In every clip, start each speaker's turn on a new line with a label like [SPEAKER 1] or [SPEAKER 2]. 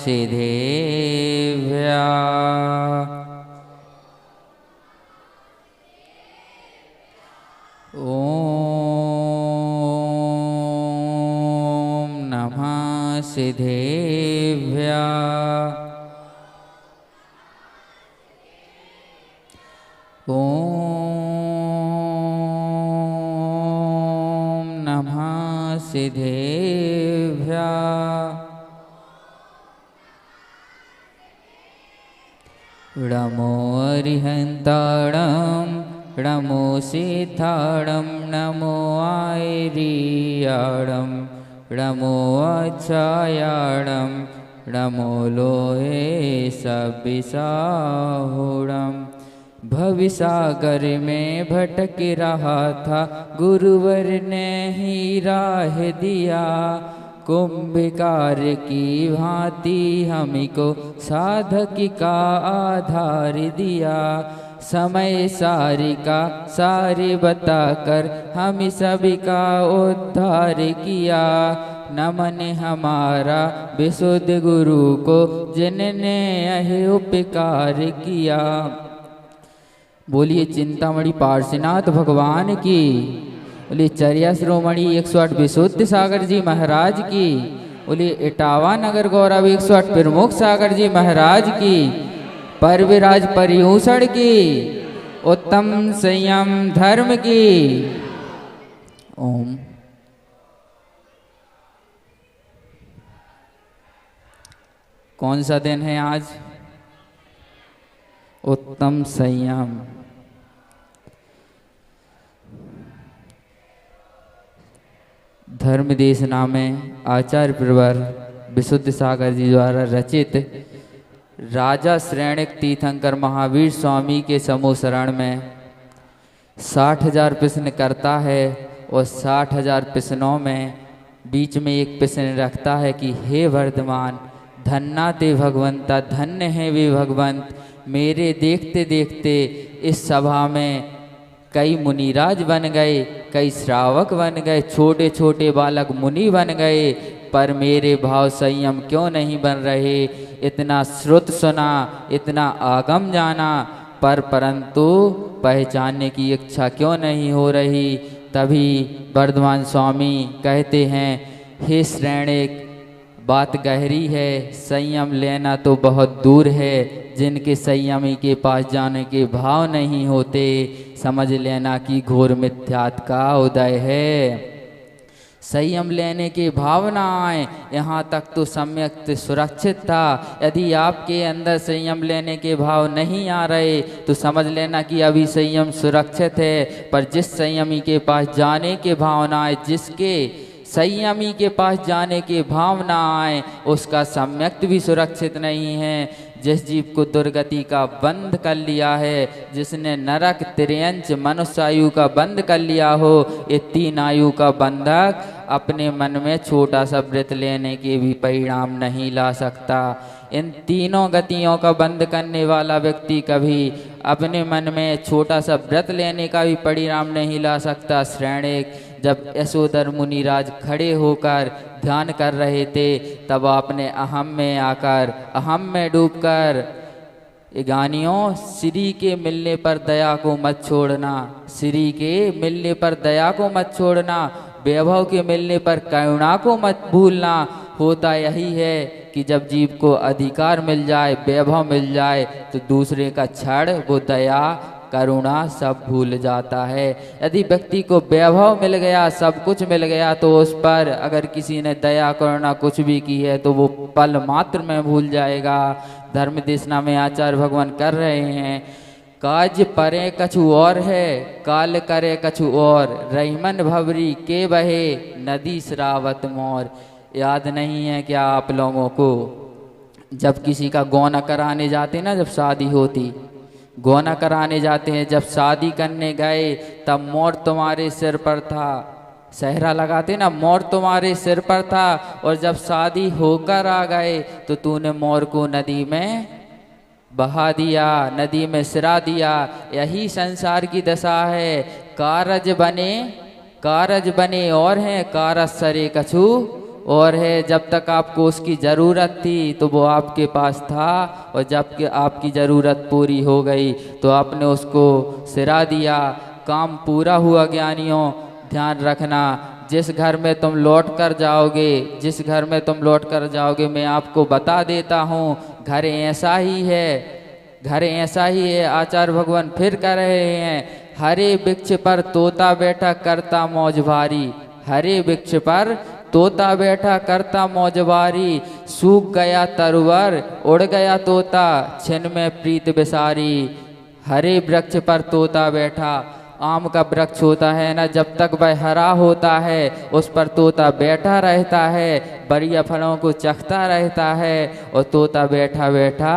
[SPEAKER 1] सिद्धेभ्या ओम नमः सिद्धेभ्या ओम नमः सिद्धेभ्या नमो अरिहन्ताणं नमो सिद्धाणं नमो आयर्याणं नमो अच्छायाणं नमो लोहे सविसाहुणं भवसागर में भटक रहा था गुरुवर ने ही राह दिया कुंभिकार की भांति हमको साधक का आधार दिया समय सारी का सारे बताकर हम सभी का उद्धार किया नमन हमारा विशुद्ध गुरु को जिनने यह उपकार किया। बोलिए चिंतामणि पार्श्वनाथ भगवान की, बोलिए चर्या शिरोमणि 108 विशुद्ध सागर जी महाराज की, बोलिए इटावा नगर गौरव 108 प्रमुख सागर जी महाराज की, परविराज परिभूषण की, उत्तम संयम धर्म की। ओम। कौन सा दिन है आज? उत्तम संयम। धर्म देशना में आचार्य प्रवर विशुद्ध सागर जी द्वारा रचित राजा श्रेणिक तीर्थंकर महावीर स्वामी के समूह शरण में 60,000 प्रश्न करता है और 60,000 प्रश्नों में बीच में एक प्रश्न रखता है कि हे वर्धमान धन्ना ते भगवंता, धन्य है वे भगवंत, मेरे देखते देखते इस सभा में कई मुनिराज बन गए, कई श्रावक बन गए, छोटे छोटे बालक मुनि बन गए, पर मेरे भाव संयम क्यों नहीं बन रहे। इतना श्रुत सुना, इतना आगम जाना, परंतु पहचानने की इच्छा क्यों नहीं हो रही। तभी वर्धमान स्वामी कहते हैं, हे श्रेणिक बात गहरी है, संयम लेना तो बहुत दूर है। जिनके संयमी के पास जाने के भाव नहीं होते, समझ लेना कि घोर मिथ्यात्व का उदय है। संयम लेने की भावना आए, यहाँ तक तो सम्यक सुरक्षित था। यदि आपके अंदर संयम लेने के भाव नहीं आ रहे तो समझ लेना कि अभी संयम सुरक्षित है। पर जिस संयमी के पास जाने के भावना आए, जिसके संयमी के पास जाने की भावना आए, उसका सम्यक भी सुरक्षित नहीं है। जिस जीव को दुर्गति का बंध कर लिया है, जिसने नरक त्रियंच मनुष्य आयु का बंध कर लिया हो, ये 3 आयु का बंधक अपने मन में छोटा सा व्रत लेने के भी परिणाम नहीं ला सकता। इन तीनों गतियों का बंध करने वाला व्यक्ति कभी अपने मन में छोटा सा व्रत लेने का भी परिणाम नहीं ला सकता। श्रेणिक जब यशोधर मुनिराज खड़े होकर ध्यान कर रहे थे, तब आपने अहम में आकर, अहम में डूबकर, ज्ञानियों श्री के मिलने पर दया को मत छोड़ना, श्री के मिलने पर दया को मत छोड़ना, वैभव के मिलने पर करुणा को मत भूलना। होता यही है कि जब जीव को अधिकार मिल जाए, वैभव मिल जाए, तो दूसरे का क्षण वो दया करुणा सब भूल जाता है। यदि व्यक्ति को वैभव मिल गया, सब कुछ मिल गया, तो उस पर अगर किसी ने दया करुणा कुछ भी की है तो वो पल मात्र में भूल जाएगा। धर्म देशना में आचार्य भगवान कर रहे हैं, काज परे कछु और है, काल करे कछु और, रहीमन भवरी के बहे नदी श्रावत मोर। याद नहीं है क्या आप लोगों को, जब किसी का गौना कराने जाते ना, जब शादी होती, गौना कराने जाते हैं, जब शादी करने गए तब मोर तुम्हारे सिर पर था, सहरा लगाते ना, मोर तुम्हारे सिर पर था, और जब शादी होकर आ गए तो तूने मोर को नदी में बहा दिया, नदी में सिरा दिया। यही संसार की दशा है। कारज बने और हैं, कारज सरे कछु और है, जब तक आपको उसकी ज़रूरत थी तो वो आपके पास था, और जब कि आपकी ज़रूरत पूरी हो गई तो आपने उसको सिरा दिया। काम पूरा हुआ ज्ञानियों, ध्यान रखना। जिस घर में तुम लौट कर जाओगे, जिस घर में तुम लौट कर जाओगे, मैं आपको बता देता हूँ, घर ऐसा ही है, घर ऐसा ही है। आचार्य भगवान फिर कह रहे हैं, हरे वृक्ष पर तोता बैठा करता मौज भारी, हरे वृक्ष पर तोता बैठा करता मौज भारी, सूख गया तरुवर उड़ गया तोता छिन में प्रीत बिसारी। हरे वृक्ष पर तोता बैठा, आम का वृक्ष होता है ना, जब तक वह हरा होता है उस पर तोता बैठा रहता है, बढ़िया फलों को चखता रहता है, और तोता बैठा बैठा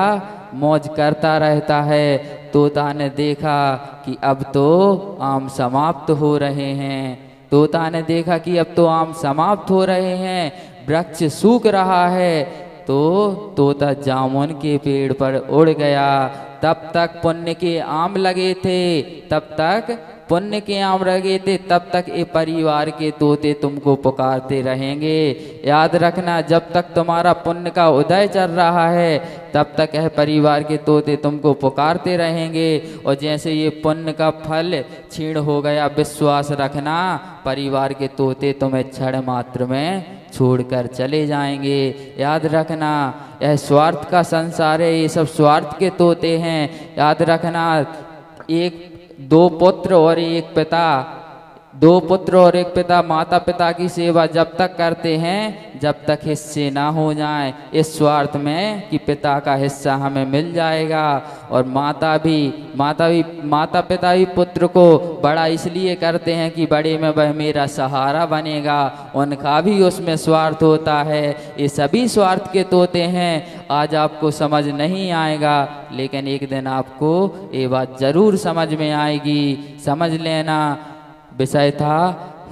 [SPEAKER 1] मौज करता रहता है। तोता ने देखा कि अब तो आम समाप्त हो रहे हैं, तोता ने देखा कि अब तो आम समाप्त हो रहे हैं, वृक्ष सूख रहा है, तो तोता जामुन के पेड़ पर उड़ गया। तब तक पुण्य के आम लगे थे, तब तक पुण्य के आम लगे थे, तब तक ये परिवार के तोते तुमको पुकारते रहेंगे। याद रखना, जब तक तुम्हारा पुण्य का उदय चल रहा है तब तक यह परिवार के तोते तुमको पुकारते रहेंगे, और जैसे ये पुण्य का फल क्षीण हो गया, विश्वास रखना परिवार के तोते तुम्हें क्षण मात्र में छोड़कर चले जाएंगे। याद रखना, यह स्वार्थ का संसार है, ये सब स्वार्थ के तोते हैं। याद रखना, दो पुत्र और एक पिता माता पिता की सेवा जब तक करते हैं जब तक हिस्से ना हो जाएं, इस स्वार्थ में कि पिता का हिस्सा हमें मिल जाएगा। और माता पिता भी पुत्र को बड़ा इसलिए करते हैं कि बड़े में वह मेरा सहारा बनेगा, उनका भी उसमें स्वार्थ होता है। ये सभी स्वार्थ के तोते हैं। आज आपको समझ नहीं आएगा, लेकिन एक दिन आपको ये बात जरूर समझ में आएगी। समझ लेना। विषय था,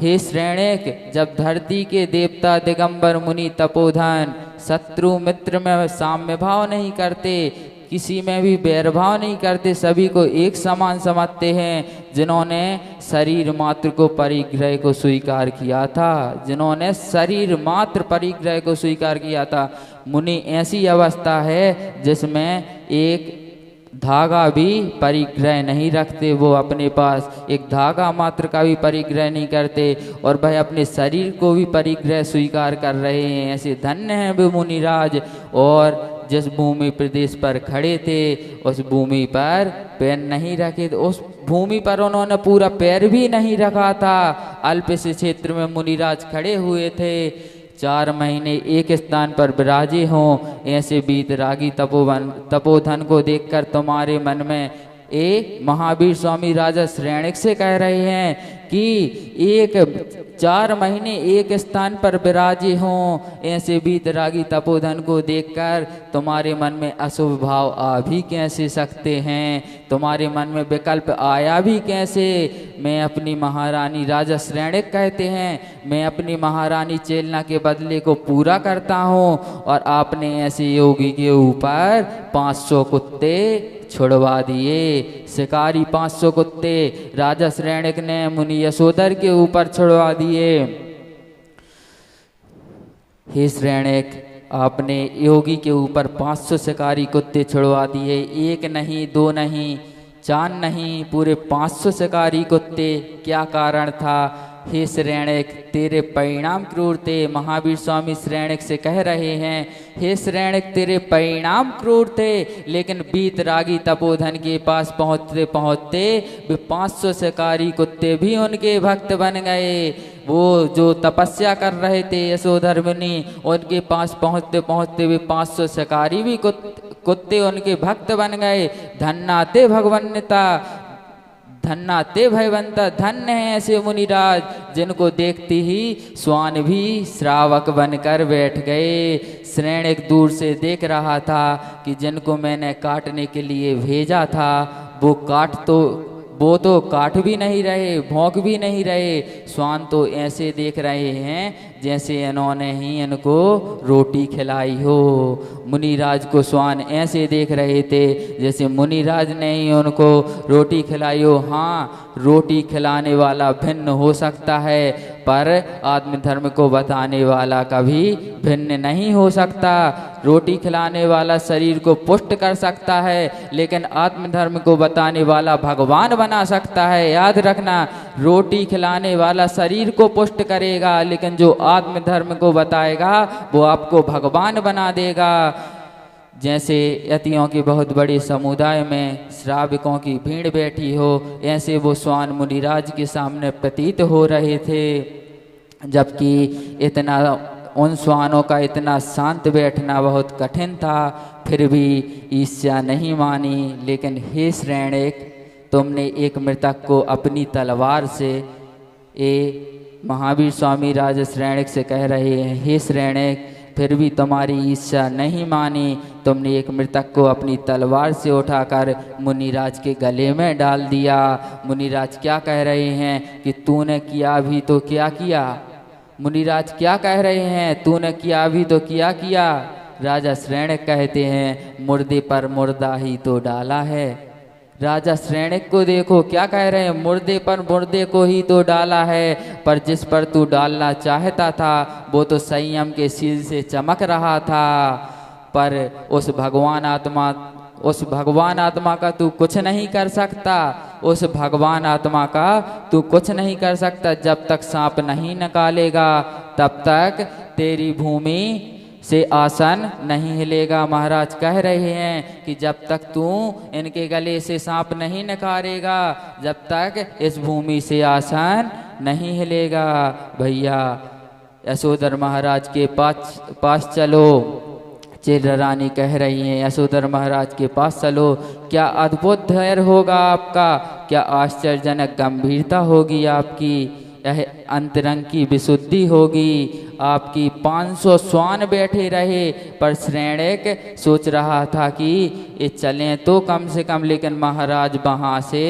[SPEAKER 1] हे श्रेणिक, जब धरती के देवता दिगंबर मुनि तपोधन शत्रु मित्र में साम्य भाव नहीं करते, किसी में भी बैरभाव नहीं करते, सभी को एक समान समझते हैं, जिन्होंने शरीर मात्र को परिग्रह को स्वीकार किया था, जिन्होंने शरीर मात्र परिग्रह को स्वीकार किया था। मुनि ऐसी अवस्था है जिसमें एक धागा भी परिग्रह नहीं रखते, वो अपने पास एक धागा मात्र का भी परिग्रह नहीं करते, और वह अपने शरीर को भी परिग्रह स्वीकार कर रहे हैं। ऐसे धन्य हैं वे मुनिराज। और जिस भूमि प्रदेश पर खड़े थे उस भूमि पर पैर नहीं रखे, तो उस भूमि पर उन्होंने पूरा पैर भी नहीं रखा था। अल्प से क्षेत्र में मुनिराज खड़े हुए थे, 4 महीने एक स्थान पर विराजे हों। ऐसे वीतरागी तपोधन को देखकर तुम्हारे मन में महावीर स्वामी राजा श्रेणिक से कह रहे हैं कि 4 महीने एक स्थान पर विराजे हों। ऐसे वीतरागी तपोधन को देखकर तुम्हारे मन में अशुभ भाव आ भी कैसे सकते हैं, तुम्हारे मन में विकल्प आया भी कैसे। मैं अपनी महारानी, राजा श्रेणिक कहते हैं, मैं अपनी महारानी चेलना के बदले को पूरा करता हूँ, और आपने ऐसे योगी के ऊपर 500 कुत्ते छुड़वा दिए। शिकारी 500 कुत्ते राजा श्रेणिक ने मुनि यशोधर के ऊपर छुड़वा दिए। हे श्रेणिक, आपने योगी के ऊपर 500 शिकारी कुत्ते छुड़वा दिए। 1 नहीं, 2 नहीं, 4 नहीं, पूरे 500 शिकारी कुत्ते। क्या कारण था? हे श्रेणिक, तेरे परिणाम क्रूर थे। महावीर स्वामी श्रेणिक से कह रहे हैं, हे श्रेणिक, तेरे परिणाम क्रूर थे, लेकिन वीतरागी तपोधन के पास पहुँचते पहुँचते वे 500 शिकारी कुत्ते भी उनके भक्त बन गए। वो जो तपस्या कर रहे थे यशोधर मुनि, उनके पास पहुँचते पहुँचते वे 500 शिकारी भी कुत्ते उनके भक्त बन गए। धन्नाते भगवन्यता, धन्नाते भयवंता, धन्य है ऐसे मुनिराज जिनको देखते ही स्वान भी श्रावक बनकर बैठ गए। श्रेणिक दूर से देख रहा था कि जिनको मैंने काटने के लिए भेजा था वो तो काट भी नहीं रहे, भौंक भी नहीं रहे। स्वान तो ऐसे देख रहे हैं जैसे इन्होंने ही इनको रोटी खिलाई हो। मुनिराज को स्वान ऐसे देख रहे थे जैसे मुनिराज ने ही उनको रोटी खिलाई हो। हाँ, रोटी खिलाने वाला भिन्न हो सकता है, पर आत्मधर्म को बताने वाला कभी भिन्न नहीं हो सकता। रोटी खिलाने वाला शरीर को पुष्ट कर सकता है, लेकिन आत्मधर्म को बताने वाला भगवान बना सकता है। याद रखना, रोटी खिलाने वाला शरीर को पुष्ट करेगा, लेकिन जो आत्मधर्म को बताएगा वो आपको भगवान बना देगा। जैसे यतियों के बहुत बड़े समुदाय में श्रावकों की भीड़ बैठी हो, ऐसे वो स्वान मुनिराज के सामने प्रतीत हो रहे थे। जबकि इतना उन स्वानों का इतना शांत बैठना बहुत कठिन था, फिर भी ईर्ष्या नहीं मानी। लेकिन हे श्रेणिक, तुमने एक मृतक को अपनी तलवार से, महावीर स्वामी राजा श्रेणिक से कह रहे हैं, हे श्रेणिक, फिर भी तुम्हारी ईर्ष्या नहीं मानी। तुमने एक मृतक को अपनी तलवार से उठाकर मुनिराज के गले में डाल दिया। मुनिराज क्या कह रहे हैं कि तूने किया भी तो क्या किया। मुनिराज क्या कह रहे हैं, तूने किया भी तो क्या किया। राजा श्रेणिक कहते हैं, मुर्दे पर मुर्दा ही तो डाला है। राजा श्रेणिक को देखो क्या कह रहे हैं, मुर्दे पर मुर्दे को ही तो डाला है, पर जिस पर तू डालना चाहता था वो तो संयम के शील से चमक रहा था। पर उस भगवान आत्मा का तू कुछ नहीं कर सकता। उस भगवान आत्मा का तू कुछ नहीं कर सकता। जब तक सांप नहीं निकालेगा तब तक तेरी भूमि से आसन नहीं हिलेगा। महाराज कह रहे हैं कि जब तक तू इनके गले से सांप नहीं निकालेगा, जब तक इस भूमि से आसन नहीं हिलेगा। भैया, यशोधर महाराज के पास चलो। चिर रानी कह रही हैं, यशोधर महाराज के पास चलो। क्या अद्भुत धैर्य होगा आपका, क्या आश्चर्यजनक गंभीरता होगी आपकी, यह अंतरंग की विशुद्धि होगी। आपकी 500 स्वान बैठे रहे, पर श्रेणिक सोच रहा था कि ये चलें तो कम से कम, लेकिन महाराज वहाँ से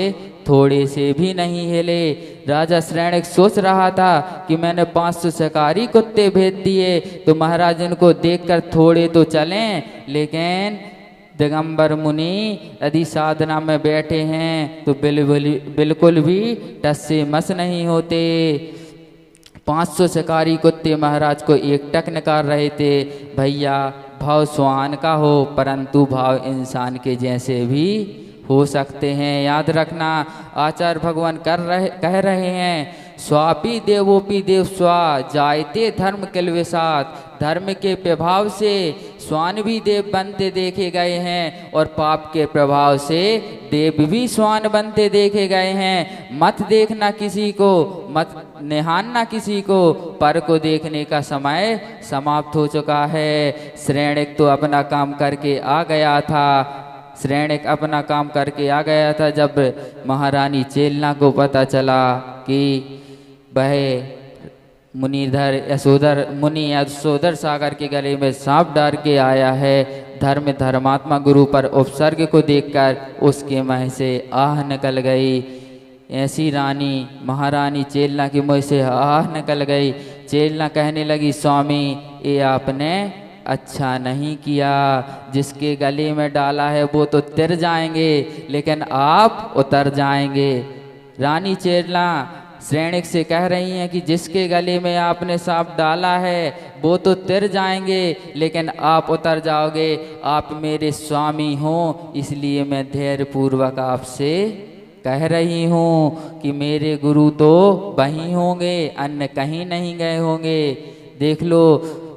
[SPEAKER 1] थोड़े से भी नहीं हिले। राजा श्रेणिक सोच रहा था कि मैंने 500 शिकारी कुत्ते भेज दिए तो महाराज इनको देखकर थोड़े तो चलें, लेकिन दिगंबर मुनि यदि साधना में बैठे हैं तो बिल्कुल भी टस से मस नहीं होते। 500 शिकारी कुत्ते महाराज को एकटक निकाल रहे थे। भैया, भाव स्वान का हो, परंतु भाव इंसान के जैसे भी हो सकते हैं। याद रखना, आचार्य भगवान कह रहे हैं, स्वापी देवोपी देव स्वा जायते धर्म किलविषात। धर्म के प्रभाव से स्वान भी देव बनते देखे गए हैं, और पाप के प्रभाव से देव भी स्वान बनते देखे गए हैं। मत देखना किसी को, मत निहारना किसी को, पर को देखने का समय समाप्त हो चुका है। श्रेणिक तो अपना काम करके आ गया था। श्रेणिक अपना काम करके आ गया था। जब महारानी चेलना को पता चला कि वह मुनिधर यशोधर सागर के गले में सांप डाल के आया है, धर्मात्मा गुरु पर उपसर्ग को देखकर उसके मुँह से आह निकल गई। ऐसी रानी महारानी चेलना की मुँह से आह निकल गई। चेलना कहने लगी, स्वामी, ये आपने अच्छा नहीं किया। जिसके गले में डाला है वो तो तिर जाएंगे, लेकिन आप उतर जाएंगे। रानी चेलना श्रेणिक से कह रही हैं कि जिसके गले में आपने सांप डाला है वो तो तिर जाएंगे, लेकिन आप उतर जाओगे। आप मेरे स्वामी हो, इसलिए मैं धैर्य पूर्वक आपसे कह रही हूँ कि मेरे गुरु तो वहीं होंगे, अन्य कहीं नहीं गए होंगे। देख लो,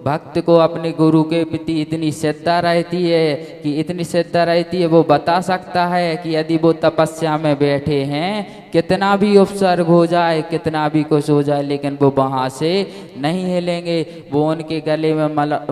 [SPEAKER 1] भक्त को अपने गुरु के प्रति इतनी श्रद्धा रहती है कि वो बता सकता है कि यदि वो तपस्या में बैठे हैं, कितना भी उपसर्ग हो जाए, कितना भी कुछ हो जाए, लेकिन वो वहाँ से नहीं हिलेंगे। वो उनके गले में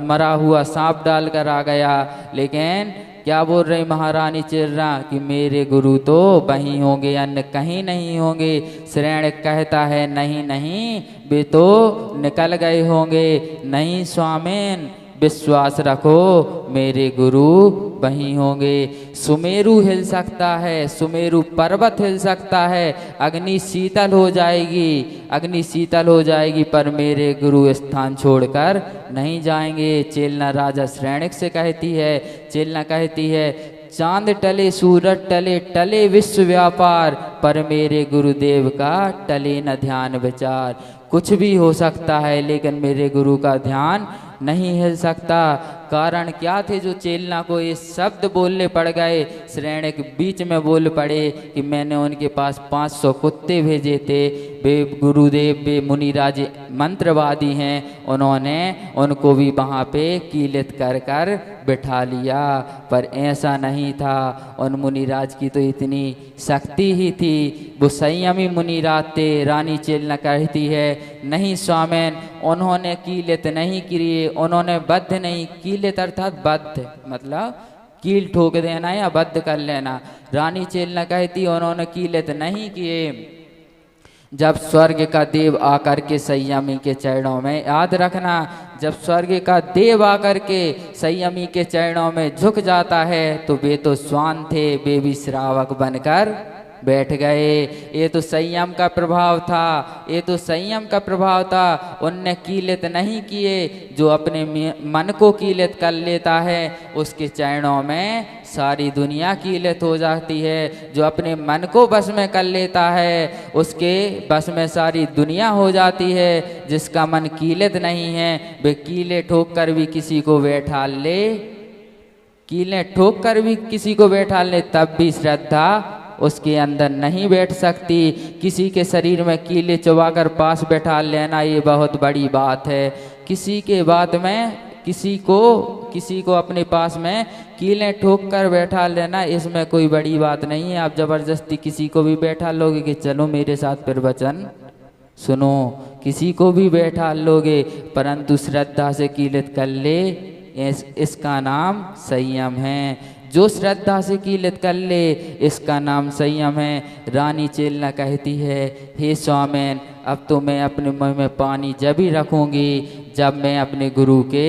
[SPEAKER 1] मरा हुआ सांप डाल कर आ गया, लेकिन क्या बोल रही महारानी चिर्रा कि मेरे गुरु तो वहीं होंगे, अन्य कहीं नहीं होंगे। श्रेणिक कहता है, नहीं नहीं, वे तो निकल गए होंगे। नहीं स्वामीन, विश्वास रखो, मेरे गुरु वहीं होंगे। सुमेरु हिल सकता है, सुमेरु पर्वत हिल सकता है, अग्नि शीतल हो जाएगी, अग्नि शीतल हो जाएगी, पर मेरे गुरु स्थान छोड़कर नहीं जाएंगे। चेलना राजा श्रेणिक से कहती है, चेलना कहती है, चांद टले सूरज टले, टले विश्व व्यापार, पर मेरे गुरुदेव का टले न ध्यान विचार। कुछ भी हो सकता है लेकिन मेरे गुरु का ध्यान नहीं हिल सकता। कारण क्या थे जो चेलना को ये शब्द बोलने पड़ गए? श्रेणिक बीच में बोल पड़े कि मैंने उनके पास 500 कुत्ते भेजे थे, वे गुरुदेव वे मुनिराज मंत्रवादी हैं, उन्होंने उनको भी वहाँ पे कीलित कर कर बिठा लिया। पर ऐसा नहीं था, उन मुनिराज की तो इतनी शक्ति ही थी, वो संयमी मुनिराज थे। रानी चेलना कहती है, नहीं स्वामिन, उन्होंने कीलित नहीं किए, उन्होंने बद्ध नहीं, कीलित अर्थात बद्ध मतलब कील ठोक देना या बद्ध कर लेना। रानी चेलना कहती उन्होंने कीलित नहीं किए। जब स्वर्ग का देव आकर के संयमी के चरणों में, याद रखना, जब स्वर्ग का देव आकर के संयमी के चरणों में झुक जाता है तो वे तो स्वान थे, वे भी श्रावक बनकर बैठ गए। ये तो संयम का प्रभाव था, ये तो संयम का प्रभाव था। उनने कीलित नहीं किए। जो अपने मन को कीलित कर लेता है उसके चरणों में सारी दुनिया कीलित हो जाती है। जो अपने मन को बस में कर लेता है उसके बस में सारी दुनिया हो जाती है। जिसका मन कीलित नहीं है वे कीले ठोक कर भी किसी को बैठा ले, कीले ठोक कर भी किसी को बैठा ले, तब भी श्रद्धा उसके अंदर नहीं बैठ सकती। किसी के शरीर में कीले चबाकर पास बैठा लेना ये बहुत बड़ी बात है। किसी के बात में किसी को अपने पास में कीले ठोक कर बैठा लेना, इसमें कोई बड़ी बात नहीं है। आप जबरदस्ती किसी को भी बैठा लोगे कि चलो मेरे साथ प्रवचन सुनो, किसी को भी बैठा लोगे, परंतु श्रद्धा से कीलित कर ले, इसका नाम संयम है। जो श्रद्धा से कीलित कर ले इसका नाम संयम है। रानी चेलना कहती है, हे स्वामिन, अब तो मैं अपने मुँह में पानी जब ही रखूँगी जब मैं अपने गुरु के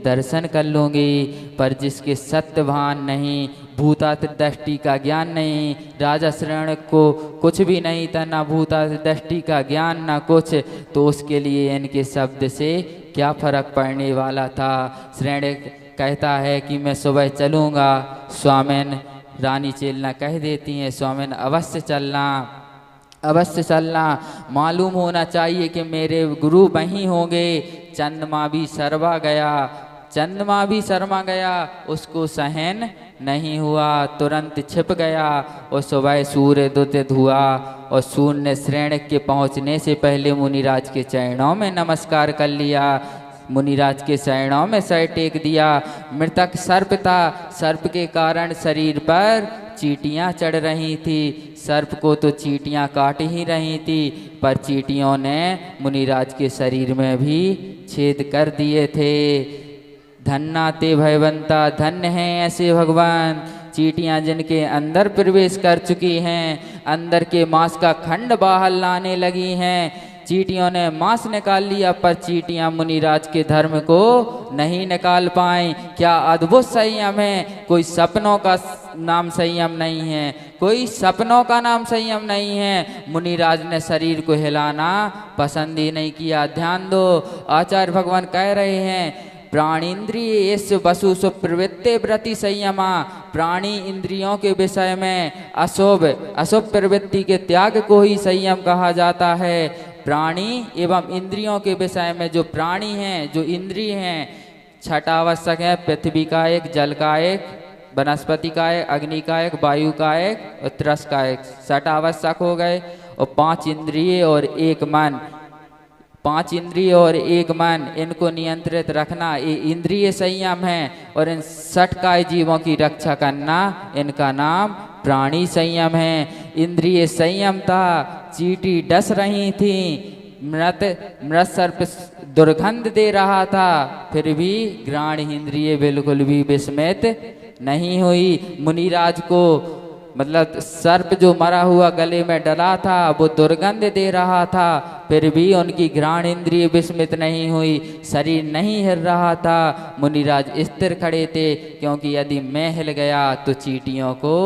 [SPEAKER 1] दर्शन कर लूँगी। पर जिसके सत्यभान नहीं, भूतात दृष्टि का ज्ञान नहीं, राजा श्रेणिक को कुछ भी नहीं था, ना भूतात दृष्टि का ज्ञान ना कुछ, तो उसके लिए इनके शब्द से क्या फर्क पड़ने वाला था। श्रेणिक कहता है कि मैं सुबह चलूँगा। स्वामिन, रानी चेलना कह देती हैं, स्वामिन अवश्य चलना, अवश्य चलना। मालूम होना चाहिए कि मेरे गुरु वहीं होंगे। चंद्रमा भी शर्मा गया, चंद्रमा भी शर्मा गया, उसको सहन नहीं हुआ, तुरंत छिप गया। और सुबह सूर्य उदित हुआ और सूर्य ने श्रेणिक के पहुँचने से पहले मुनिराज के चरणों में नमस्कार कर लिया, मुनिराज के चरणों में सर टेक दिया। मृतक सर्प था, सर्प के कारण शरीर पर चींटियां चढ़ रही थी। सर्प को तो चींटियां काट ही रही थी, पर चींटियों ने मुनिराज के शरीर में भी छेद कर दिए थे। धन्ना ते भयवंता, धन्य हैं ऐसे भगवान। चींटियां जिनके अंदर प्रवेश कर चुकी हैं, अंदर के मांस का खंड बाहर लाने लगी हैं। चींटियों ने मांस निकाल लिया, पर चींटियां मुनिराज के धर्म को नहीं निकाल पाई। क्या अद्भुत संयम है! कोई सपनों का नाम संयम नहीं है, कोई सपनों का नाम संयम नहीं है। मुनिराज ने शरीर को हिलाना पसंद ही नहीं किया। ध्यान दो, आचार्य भगवान कह रहे हैं, प्राणींद्रिय इस वसु सुप्रवृत्ति प्रति संयमा। प्राणी इंद्रियों के विषय में अशुभ प्रवृत्ति के त्याग को ही संयम कहा जाता है। प्राणी एवं इंद्रियों के विषय में जो प्राणी हैं, जो इंद्रिय हैं, छठा आवश्यक है, पृथ्वी का एक, जल का एक, वनस्पति का एक, अग्नि का एक, वायु का एक और त्रस का एक, छठा आवश्यक हो गए। और 5 इंद्रिय और 1 मन, 5 इंद्रिय और 1 मन, इनको नियंत्रित रखना ये इंद्रिय संयम है। और इन 60 काय जीवों की रक्षा करना, इनका नाम प्राणी संयम है। इंद्रिय संयम था, चींटी डस रही थी, मृत सर्प दुर्गंध दे रहा था, फिर भी घ्राण इंद्रिय बिल्कुल भी विस्मित नहीं हुई। मुनिराज को मतलब सर्प जो मरा हुआ गले में डला था वो दुर्गंध दे रहा था, फिर भी उनकी घ्राण इंद्रिय विस्मित नहीं हुई, शरीर नहीं हिल रहा था। मुनिराज स्थिर खड़े थे, क्योंकि यदि मैं हिल गया तो चींटियों को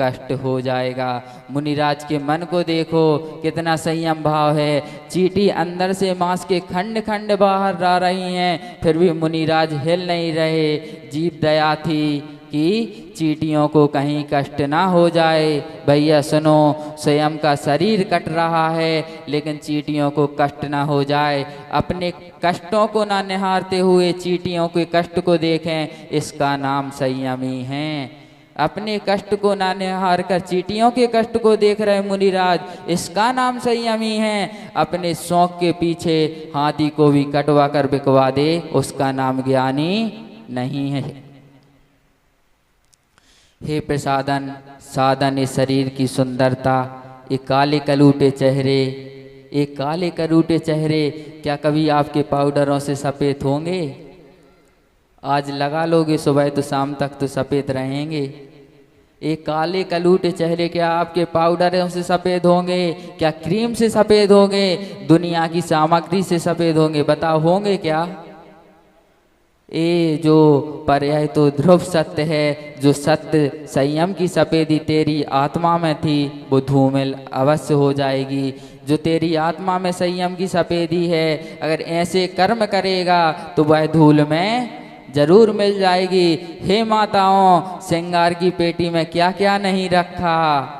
[SPEAKER 1] कष्ट हो जाएगा। मुनिराज के मन को देखो, कितना संयम भाव है। चींटी अंदर से मांस के खंड खंड बाहर आ रही हैं, फिर भी मुनिराज हिल नहीं रहे। जीव दया थी कि चींटियों को कहीं कष्ट ना हो जाए। भैया सुनो, स्वयं का शरीर कट रहा है, लेकिन चींटियों को कष्ट ना हो जाए। अपने कष्टों को ना निहारते हुए चींटियों के कष्ट को देखें, इसका नाम संयमी है। अपने कष्ट को ना निहार कर चींटियों के कष्ट को देख रहे मुनिराज, इसका नाम संयमी है। अपने शौक के पीछे हाथी को भी कटवा कर बिकवा दे, उसका नाम ज्ञानी नहीं है। हे प्रसादन साधन इस शरीर की सुंदरता, ये काले कलूटे चेहरे, ये काले कलूटे चेहरे क्या कभी आपके पाउडरों से सफ़ेद होंगे? आज लगा लोगे सुबह तो शाम तक तो सफ़ेद रहेंगे। ये काले कलूटे चेहरे क्या आपके पाउडरों से सफ़ेद होंगे? क्या क्रीम से सफ़ेद होंगे? दुनिया की सामग्री से सफ़ेद होंगे? बताओ होंगे क्या? ये जो पर्याय तो ध्रुव सत्य है, जो सत्य संयम की सफेदी तेरी आत्मा में थी वो धूमिल अवश्य हो जाएगी। जो तेरी आत्मा में संयम की सफेदी है, अगर ऐसे कर्म करेगा तो वह धूल में जरूर मिल जाएगी। हे माताओं, श्रृंगार की पेटी में क्या क्या नहीं रखा,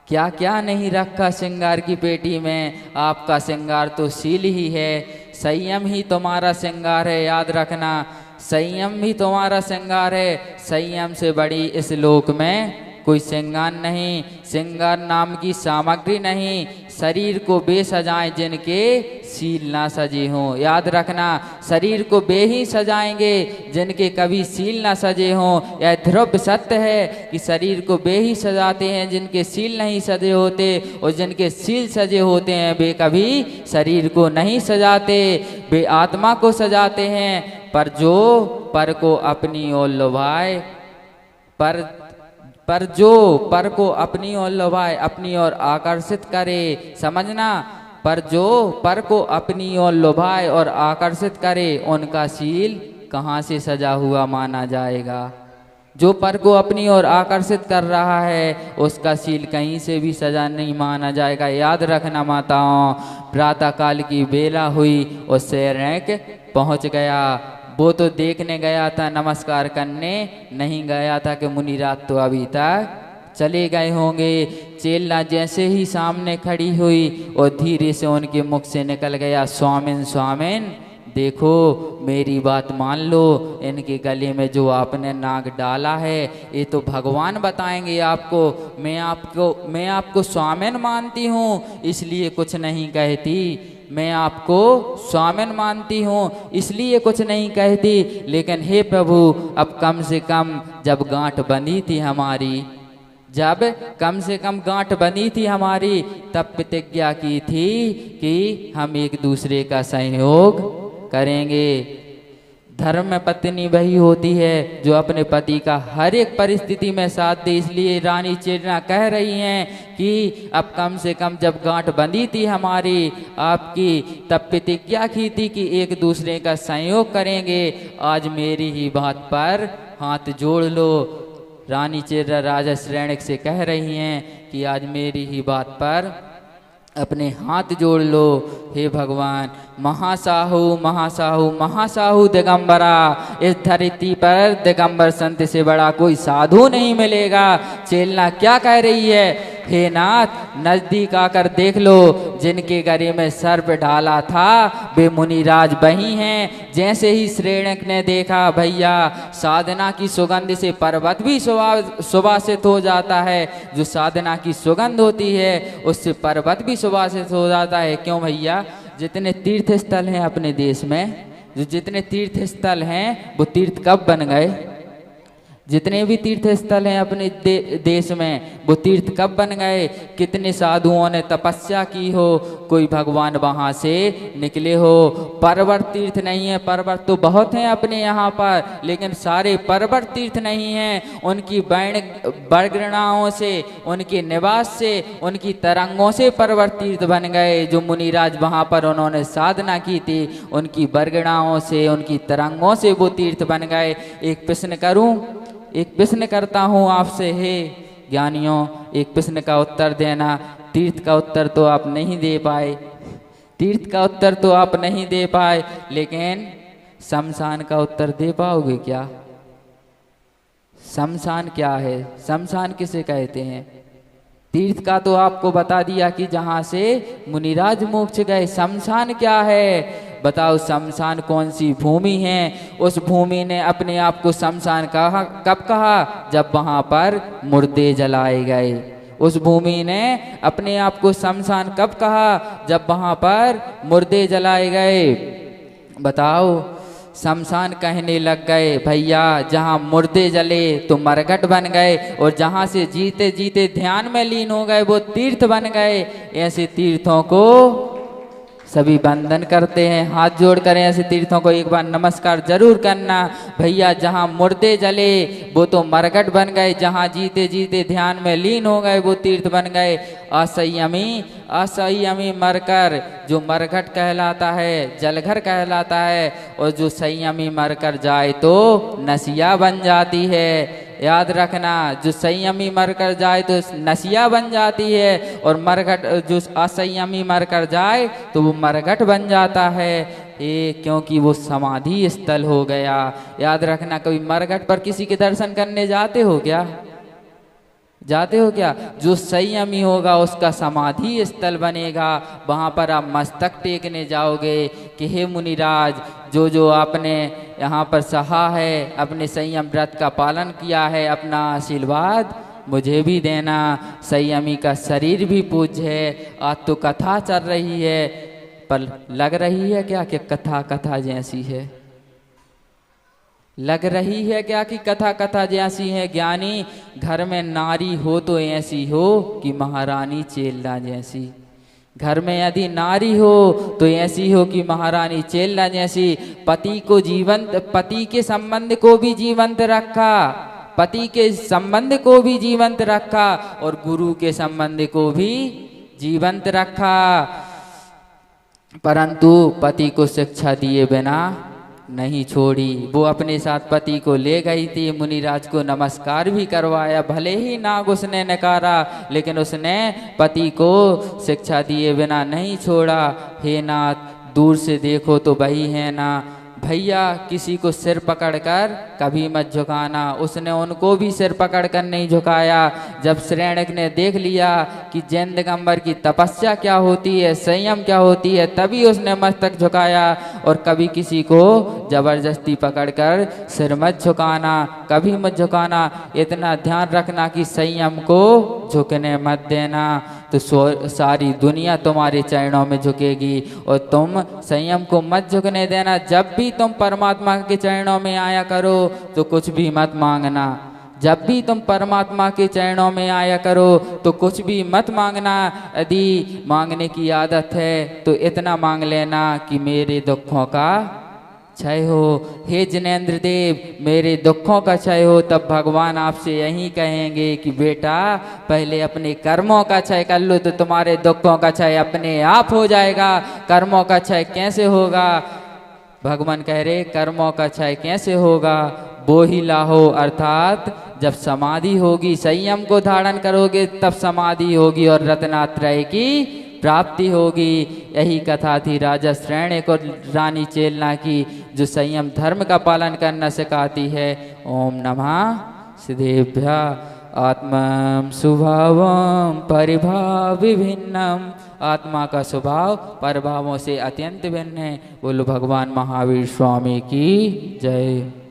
[SPEAKER 1] क्या क्या नहीं रखा श्रृंगार की पेटी में। आपका श्रृंगार तो शील ही है, संयम ही तुम्हारा श्रृंगार है। याद रखना, संयम ही तुम्हारा श्रृंगार है। संयम से बड़ी इस लोक में कोई श्रृंगार नहीं, श्रृंगार नाम की सामग्री नहीं। शरीर को बे सजाएं जिनके सील ना सजे हों। याद रखना, शरीर को बे ही सजाएंगे जिनके कभी सील ना सजे हों। यह ध्रुव सत्य है कि शरीर को बे ही सजाते हैं जिनके सील नहीं सजे होते, और जिनके सील सजे होते हैं वे कभी शरीर को नहीं सजाते, वे आत्मा को सजाते हैं। पर जो पर को अपनी ओर लुभाए, पर जो पर को अपनी ओर लुभाए, अपनी ओर आकर्षित करे, समझना, पर जो पर को अपनी ओर लुभाए और आकर्षित करे, उनका शील कहाँ से सजा हुआ माना जाएगा। जो पर को अपनी ओर आकर्षित कर रहा है, उसका शील कहीं से भी सजा नहीं माना जाएगा। याद रखना माताओं, प्रातः काल की बेला हुई और शैरैक पहुँच गया। वो तो देखने गया था, नमस्कार करने नहीं गया था कि मुनिराज तो अभी तक चले गए होंगे। चेला जैसे ही सामने खड़ी हुई और धीरे से उनके मुख से निकल गया, स्वामिन स्वामिन, देखो मेरी बात मान लो, इनके गले में जो आपने नाग डाला है ये तो भगवान बताएंगे आपको। मैं आपको स्वामिन मानती हूँ इसलिए कुछ नहीं कहती, मैं आपको स्वामिन मानती हूँ इसलिए कुछ नहीं कहती। लेकिन हे प्रभु, अब कम से कम जब गांठ बंधी थी हमारी, जब कम से कम गांठ बंधी थी हमारी, तब प्रतिज्ञा की थी कि हम एक दूसरे का सहयोग करेंगे। धर्म में पत्नी वही होती है जो अपने पति का हर एक परिस्थिति में साथ दे। इसलिए रानी चेतना कह रही हैं कि अब कम से कम जब गांठ बंधी थी हमारी आपकी, तब प्रतिज्ञा की थी कि एक दूसरे का सहयोग करेंगे। आज मेरी ही बात पर हाथ जोड़ लो। रानी चेतना राजा श्रेणिक से कह रही हैं कि आज मेरी ही बात पर अपने हाथ जोड़ लो। हे भगवान, महासाहु महासाहु महासाहु दिगंबरा, इस धरती पर दिगंबर संत से बड़ा कोई साधु नहीं मिलेगा। चेलना क्या कह रही है? हे नाथ, नजदीक आकर देख लो, जिनके गले में सर्प डाला था वे मुनिराज वही हैं। जैसे ही श्रेणिक ने देखा, भैया साधना की सुगंध से पर्वत भी सुवासित हो जाता है। जो साधना की सुगंध होती है उससे पर्वत भी सुवासित हो जाता है। क्यों भैया? जितने तीर्थ स्थल हैं अपने देश में, जो जितने तीर्थ स्थल हैं वो तीर्थ कब बन गए? जितने भी तीर्थ स्थल हैं अपने देश में, वो तीर्थ कब बन गए? कितने साधुओं ने तपस्या की हो, कोई भगवान वहाँ से निकले हो। पर्वत तीर्थ नहीं है, पर्वत तो बहुत हैं अपने यहाँ पर, लेकिन सारे पर्वत तीर्थ नहीं हैं। उनकी वर्णनाओं से, उनके निवास से, उनकी तरंगों से पर्वत तीर्थ बन गए। जो मुनिराज वहाँ पर उन्होंने साधना की थी, उनकी वर्णनाओं से, उनकी तरंगों से वो तीर्थ बन गए। एक प्रश्न करूं, एक प्रश्न करता हूं आपसे, हे ज्ञानियों, एक प्रश्न का उत्तर देना। तीर्थ का उत्तर तो आप नहीं दे पाए, तीर्थ का उत्तर तो आप नहीं दे पाए, लेकिन शमशान का उत्तर दे पाओगे क्या? शमशान क्या है? शमशान किसे कहते हैं? तीर्थ का तो आपको बता दिया कि जहां से मुनिराज मोक्ष गए। शमशान क्या है? बताओ, शमशान कौन सी भूमि है? उस भूमि ने अपने आप को शमशान कहा, कब कहा? जब वहां पर मुर्दे जलाए गए। उस भूमि ने अपने आप को शमशान कब कहा? जब वहां पर मुर्दे जलाए गए। बताओ, शमशान कहने लग गए भैया, जहाँ मुर्दे जले तो मरघट बन गए, और जहाँ से जीते जीते ध्यान में लीन हो गए वो तीर्थ बन गए। ऐसे तीर्थों को सभी वंदन करते हैं, हाथ जोड़ कर ऐसे तीर्थों को एक बार नमस्कार जरूर करना। भैया, जहाँ मुर्दे जले वो तो मरघट बन गए, जहाँ जीते जीते ध्यान में लीन हो गए वो तीर्थ बन गए। असंयमी असंयमी मरकर, जो मरघट कहलाता है जलघर कहलाता है, और जो संयमी मरकर जाए तो नसिया बन जाती है। याद रखना, जो संयमी मरकर जाए तो नसिया बन जाती है, और मरघट जो असंयमी मरकर जाए तो वो मरघट बन जाता है। क्योंकि वो समाधि स्थल हो गया। याद रखना, कभी मरघट पर किसी के दर्शन करने जाते हो क्या? जाते हो क्या? जो संयमी होगा उसका समाधि स्थल बनेगा, वहाँ पर आप मस्तक टेकने जाओगे कि हे मुनिराज, जो जो आपने यहाँ पर सहा है, अपने संयम व्रत का पालन किया है, अपना आशीर्वाद मुझे भी देना। संयमी का शरीर भी पूज्य है। आज तो कथा चल रही है, पर लग रही है क्या कि कथा कथा जैसी है? लग रही है क्या कि कथा कथा जैसी है? ज्ञानी, घर में नारी हो तो ऐसी हो कि महारानी चेल्ला जैसी। घर में यदि नारी हो तो ऐसी हो कि महारानी चेल्ला जैसी। पति को जीवंत, पति के संबंध को भी जीवंत रखा, पति के संबंध को भी जीवंत रखा, और गुरु के संबंध को भी जीवंत रखा। परंतु पति को शिक्षा दिए बिना नहीं छोड़ी। वो अपने साथ पति को ले गई थी, मुनिराज को नमस्कार भी करवाया, भले ही नाग उसने नकारा, लेकिन उसने पति को शिक्षा दिए बिना नहीं छोड़ा। हे नाथ, दूर से देखो तो वही है ना। भैया, किसी को सिर पकड़कर कभी मत झुकाना। उसने उनको भी सिर पकड़कर नहीं झुकाया। जब श्रेणिक ने देख लिया कि जैन दिगंबर की तपस्या क्या होती है, संयम क्या होती है, तभी उसने मस्तक झुकाया। और कभी किसी को जबरदस्ती पकड़कर सिर मत झुकाना, कभी मत झुकाना। इतना ध्यान रखना कि संयम को झुकने मत देना, तो सारी दुनिया तुम्हारे चरणों में झुकेगी। और तुम संयम को मत झुकने देना। जब भी तुम परमात्मा के चरणों में आया करो तो कुछ भी मत मांगना। जब भी तुम परमात्मा के चरणों में आया करो तो कुछ भी मत मांगना। यदि मांगने की आदत है तो इतना मांग लेना कि मेरे दुखों का क्षय हो। हे जिनेंद्र देव, मेरे दुखों का क्षय हो। तब भगवान आपसे यही कहेंगे कि बेटा, पहले अपने कर्मों का क्षय कर लो तो तुम्हारे दुखों का क्षय अपने आप हो जाएगा। कर्मों का क्षय कैसे होगा? भगवान कह रहे, कर्मों का क्षय कैसे होगा? वो ही लाहो, अर्थात जब समाधि होगी, संयम को धारण करोगे तब समाधि होगी और रत्नात्रय की प्राप्ति होगी। यही कथा थी राजा श्रेणिक और रानी चेलना की, जो संयम धर्म का पालन करना सिखाती है। ओम नमः सिद्धेभ्यः। आत्मं स्वभावं परिभाव विभिन्नम। आत्मा का स्वभाव परभावों से अत्यंत भिन्न है। बोलो भगवान महावीर स्वामी की जय।